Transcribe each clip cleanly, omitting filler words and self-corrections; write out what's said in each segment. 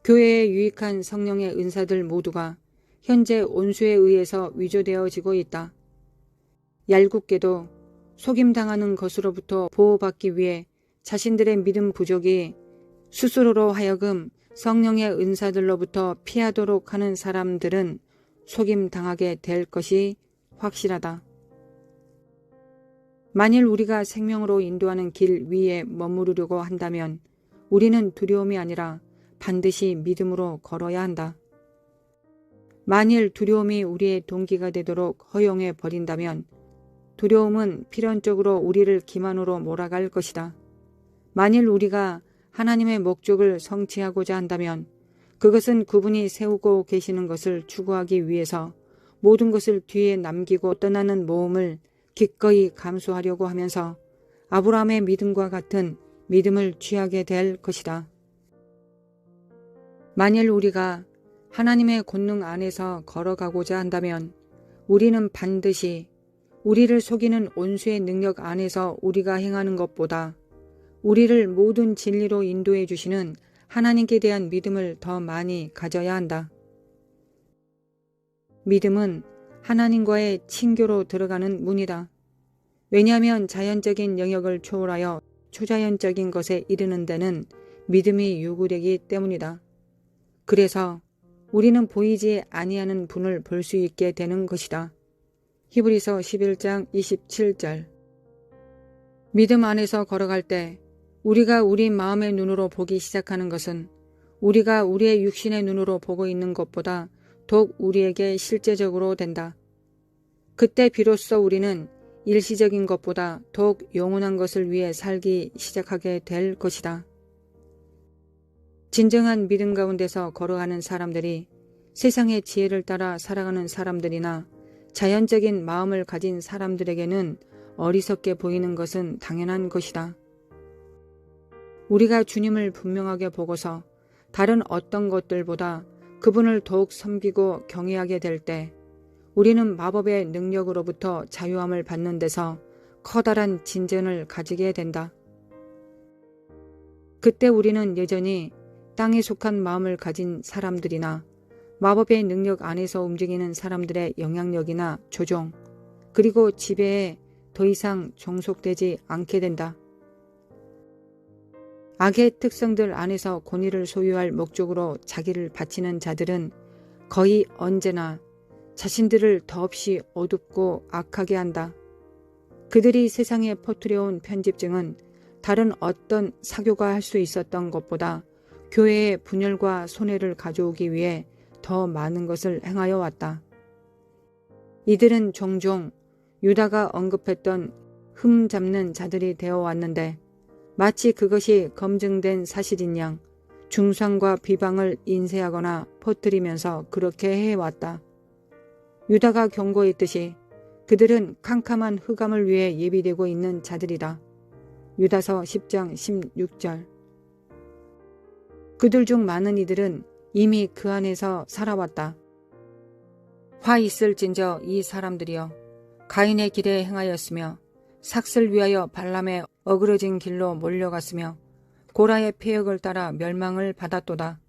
교회에 유익한 성령의 은사들 모두가 현재 온수에 의해서 위조되어지고 있다. 얄궂게도 속임당하는 것으로부터 보호받기 위해 자신들의 믿음 부족이 스스로로 하여금 성령의 은사들로부터 피하도록 하는 사람들은 속임당하게 될 것이 확실하다. 만일 우리가 생명으로 인도하는 길 위에 머무르려고 한다면 우리는 두려움이 아니라 반드시 믿음으로 걸어야 한다. 만일 두려움이 우리의 동기가 되도록 허용해 버린다면 두려움은 필연적으로 우리를 기만으로 몰아갈 것이다. 만일 우리가 하나님의 목적을 성취하고자 한다면 그것은 그분이 세우고 계시는 것을 추구하기 위해서 모든 것을 뒤에 남기고 떠나는 모험을 기꺼이 감수하려고 하면서 아브라함의 믿음과 같은 믿음을 취하게 될 것이다. 만일 우리가 하나님의 권능 안에서 걸어가고자 한다면 우리는 반드시 우리를 속이는 온수의 능력 안에서 우리가 행하는 것보다 우리를 모든 진리로 인도해 주시는 하나님께 대한 믿음을 더 많이 가져야 한다. 믿음은 하나님과의 친교로 들어가는 문이다. 왜냐하면 자연적인 영역을 초월하여 초자연적인 것에 이르는 데는 믿음이 요구되기 때문이다. 그래서 우리는 보이지 아니하는 분을 볼 수 있게 되는 것이다. 히브리서 11장 27절. 믿음 안에서 걸어갈 때 우리가 우리 마음의 눈으로 보기 시작하는 것은 우리가 우리의 육신의 눈으로 보고 있는 것보다 더욱 우리에게 실제적으로 된다. 그때 비로소 우리는 일시적인 것보다 더욱 영원한 것을 위해 살기 시작하게 될 것이다. 진정한 믿음 가운데서 걸어가는 사람들이 세상의 지혜를 따라 살아가는 사람들이나 자연적인 마음을 가진 사람들에게는 어리석게 보이는 것은 당연한 것이다. 우리가 주님을 분명하게 보고서 다른 어떤 것들보다 그분을 더욱 섬기고 경외하게 될 때 우리는 마법의 능력으로부터 자유함을 받는 데서 커다란 진전을 가지게 된다. 그때 우리는 여전히 땅에 속한 마음을 가진 사람들이나 마법의 능력 안에서 움직이는 사람들의 영향력이나 조종, 그리고 지배에 더 이상 종속되지 않게 된다. 악의 특성들 안에서 권위를 소유할 목적으로 자기를 바치는 자들은 거의 언제나 자신들을 더없이 어둡고 악하게 한다. 그들이 세상에 퍼뜨려온 편집증은 다른 어떤 사교가 할 수 있었던 것보다 교회의 분열과 손해를 가져오기 위해 더 많은 것을 행하여 왔다. 이들은 종종 유다가 언급했던 흠 잡는 자들이 되어 왔는데 마치 그것이 검증된 사실인 양 중상과 비방을 인쇄하거나 퍼뜨리면서 그렇게 해왔다. 유다가 경고했듯이 그들은 캄캄한 흑암을 위해 예비되고 있는 자들이다. 유다서 10장 16절. 그들 중 많은 이들은 이미 그 안에서 살아왔다. 화 있을진저 이 사람들이여 가인의 길에 행하였으며 삭슬 위하여 발람의 어그러진 길로 몰려갔으며 고라의 폐역을 따라 멸망을 받았도다.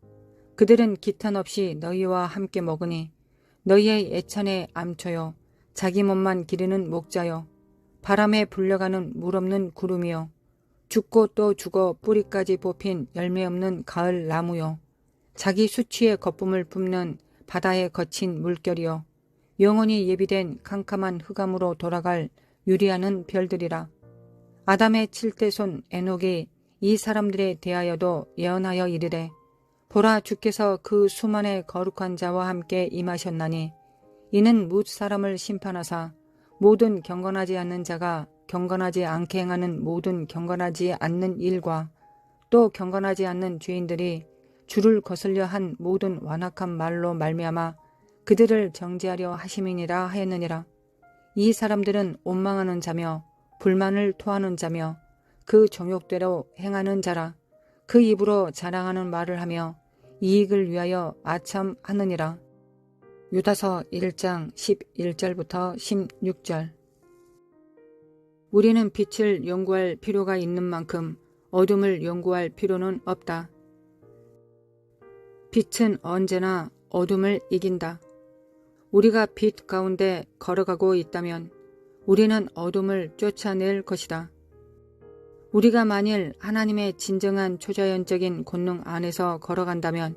그들은 기탄 없이 너희와 함께 먹으니 너희의 애찬의 암초요 자기 몸만 기르는 목자요 바람에 불려가는 물 없는 구름이요 죽고 또 죽어 뿌리까지 뽑힌 열매 없는 가을 나무요 자기 수치의 거품을 뿜는 바다의 거친 물결이요 영원히 예비된 캄캄한 흑암으로 돌아갈 유리하는 별들이라. 아담의 7대손 에녹이 이 사람들에 대하여도 예언하여 이르되 보라 주께서 그 수만의 거룩한 자와 함께 임하셨나니 이는 뭇 사람을 심판하사 모든 경건하지 않는 자가 경건하지 않게 행하는 모든 경건하지 않는 일과 또 경건하지 않는 죄인들이 주를 거슬려 한 모든 완악한 말로 말미암아 그들을 정죄하려 하심이니라 하였느니라. 이 사람들은 원망하는 자며 불만을 토하는 자며 그 정욕대로 행하는 자라. 그 입으로 자랑하는 말을 하며 이익을 위하여 아첨하느니라. 유다서 1장 11절부터 16절. 우리는 빛을 연구할 필요가 있는 만큼 어둠을 연구할 필요는 없다. 빛은 언제나 어둠을 이긴다. 우리가 빛 가운데 걸어가고 있다면 우리는 어둠을 쫓아낼 것이다. 우리가 만일 하나님의 진정한 초자연적인 권능 안에서 걸어간다면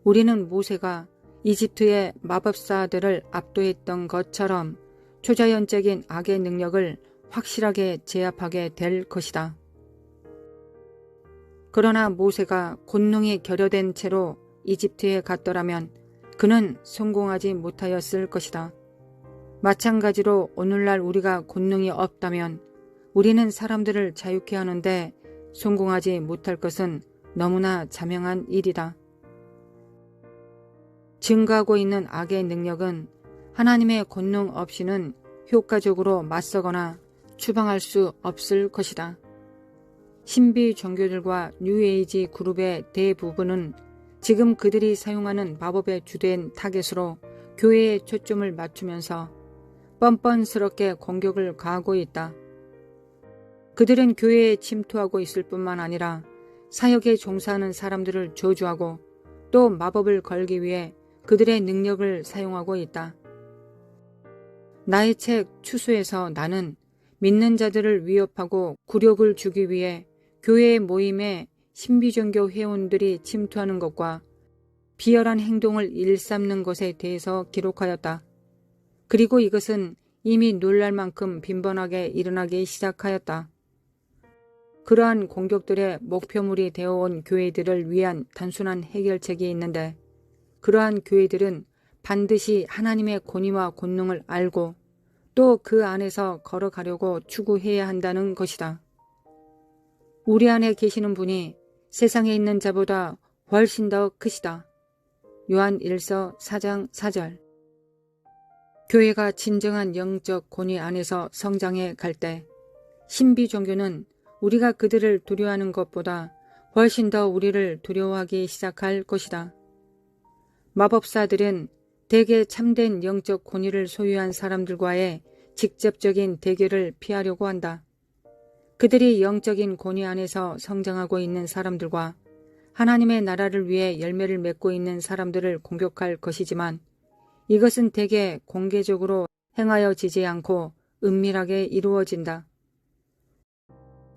우리는 모세가 이집트의 마법사들을 압도했던 것처럼 초자연적인 악의 능력을 확실하게 제압하게 될 것이다. 그러나 모세가 권능이 결여된 채로 이집트에 갔더라면 그는 성공하지 못하였을 것이다. 마찬가지로 오늘날 우리가 권능이 없다면 우리는 사람들을 자유케 하는데 성공하지 못할 것은 너무나 자명한 일이다. 증가하고 있는 악의 능력은 하나님의 권능 없이는 효과적으로 맞서거나 추방할 수 없을 것이다. 신비 종교들과 뉴에이지 그룹의 대부분은 지금 그들이 사용하는 마법에 주된 타겟으로 교회에 초점을 맞추면서 뻔뻔스럽게 공격을 가하고 있다. 그들은 교회에 침투하고 있을 뿐만 아니라 사역에 종사하는 사람들을 저주하고 또 마법을 걸기 위해 그들의 능력을 사용하고 있다. 나의 책 추수에서 나는 믿는 자들을 위협하고 굴욕을 주기 위해 교회의 모임에 신비종교 회원들이 침투하는 것과 비열한 행동을 일삼는 것에 대해서 기록하였다. 그리고 이것은 이미 놀랄 만큼 빈번하게 일어나기 시작하였다. 그러한 공격들의 목표물이 되어온 교회들을 위한 단순한 해결책이 있는데 그러한 교회들은 반드시 하나님의 권위와 권능을 알고 또 그 안에서 걸어가려고 추구해야 한다는 것이다. 우리 안에 계시는 분이 세상에 있는 자보다 훨씬 더 크시다. 요한 1서 4장 4절. 교회가 진정한 영적 권위 안에서 성장해 갈 때 신비 종교는 우리가 그들을 두려워하는 것보다 훨씬 더 우리를 두려워하기 시작할 것이다. 마법사들은 대개 참된 영적 권위를 소유한 사람들과의 직접적인 대결을 피하려고 한다. 그들이 영적인 권위 안에서 성장하고 있는 사람들과 하나님의 나라를 위해 열매를 맺고 있는 사람들을 공격할 것이지만 이것은 대개 공개적으로 행하여지지 않고 은밀하게 이루어진다.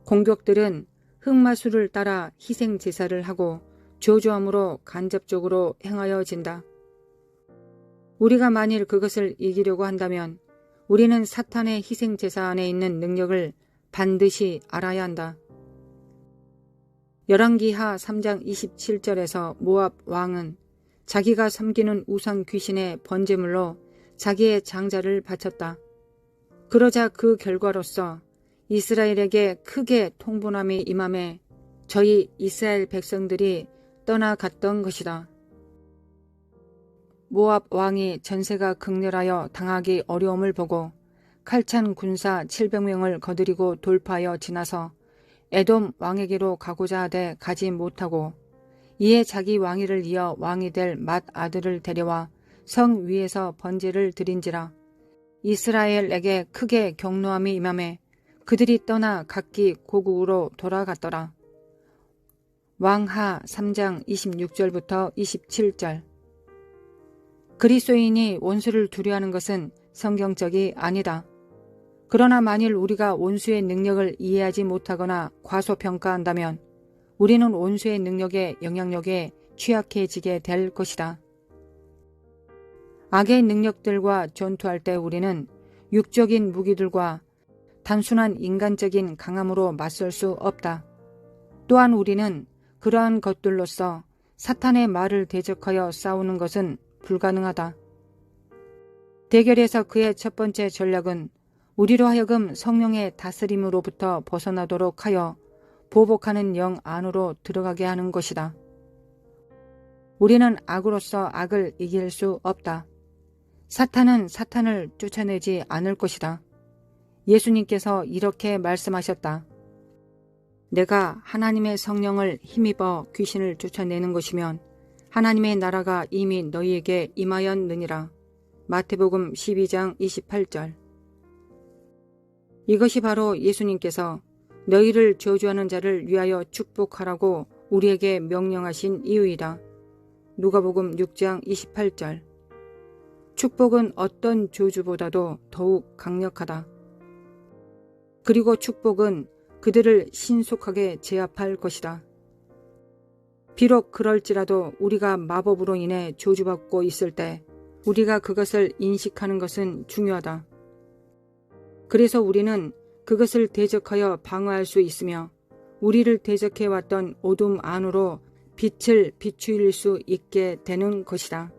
공격들은 흑마술을 따라 희생 제사를 하고 저주함으로 간접적으로 행하여진다. 우리가 만일 그것을 이기려고 한다면 우리는 사탄의 희생 제사 안에 있는 능력을 반드시 알아야 한다. 열왕기하 3장 27절에서 모압 왕은 자기가 섬기는 우상 귀신의 번제물로 자기의 장자를 바쳤다. 그러자 그 결과로서 이스라엘에게 크게 통분함이 임함에 저희 이스라엘 백성들이 떠나갔던 것이다. 모압 왕이 전세가 극렬하여 당하기 어려움을 보고 칼찬 군사 700명을 거느리고 돌파하여 지나서 에돔 왕에게로 가고자 하되 가지 못하고 이에 자기 왕위를 이어 왕이 될 맏 아들을 데려와 성 위에서 번제를 드린지라. 이스라엘에게 크게 경노함이 임함에 그들이 떠나 각기 고국으로 돌아갔더라. 왕하 3장 26절부터 27절. 그리스도인이 원수를 두려워하는 것은 성경적이 아니다. 그러나 만일 우리가 원수의 능력을 이해하지 못하거나 과소평가한다면 우리는 원수의 능력의 영향력에 취약해지게 될 것이다. 악의 능력들과 전투할 때 우리는 육적인 무기들과 단순한 인간적인 강함으로 맞설 수 없다. 또한 우리는 그러한 것들로서 사탄의 말을 대적하여 싸우는 것은 불가능하다. 대결에서 그의 첫 번째 전략은 우리로 하여금 성령의 다스림으로부터 벗어나도록 하여 보복하는 영 안으로 들어가게 하는 것이다. 우리는 악으로서 악을 이길 수 없다. 사탄은 사탄을 쫓아내지 않을 것이다. 예수님께서 이렇게 말씀하셨다. 내가 하나님의 성령을 힘입어 귀신을 쫓아내는 것이면 하나님의 나라가 이미 너희에게 임하였느니라. 마태복음 12장 28절. 이것이 바로 예수님께서 너희를 저주하는 자를 위하여 축복하라고 우리에게 명령하신 이유이다. 누가복음 6장 28절. 축복은 어떤 저주보다도 더욱 강력하다. 그리고 축복은 그들을 신속하게 제압할 것이다. 비록 그럴지라도 우리가 마법으로 인해 저주받고 있을 때 우리가 그것을 인식하는 것은 중요하다. 그래서 우리는 그것을 대적하여 방어할 수 있으며 우리를 대적해왔던 어둠 안으로 빛을 비추일 수 있게 되는 것이다.